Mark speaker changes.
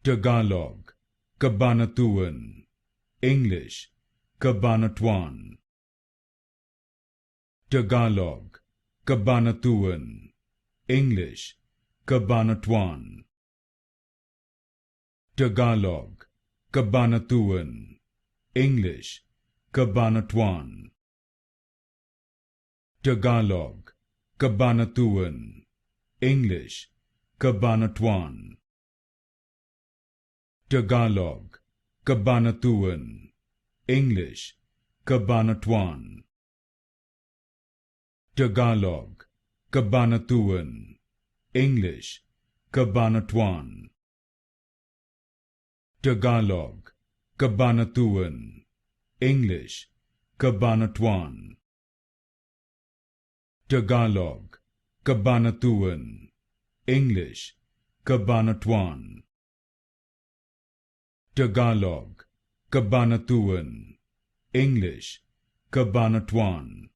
Speaker 1: Tagalog, Cabanatuan, English, Cabanatuan. Tagalog, Cabanatuan, English, Cabanatuan. Tagalog, Cabanatuan, English, Cabanatuan. Tagalog, Cabanatuan, English, Cabanatuan. Tagalog, Cabanatuan, English, Cabanatuan. Tagalog, Cabanatuan, English, Cabanatuan. Tagalog, Cabanatuan, English, Cabanatuan. Tagalog, Cabanatuan, English, Cabanatuan. Tagalog, Cabanatuan, English, Cabanatuan.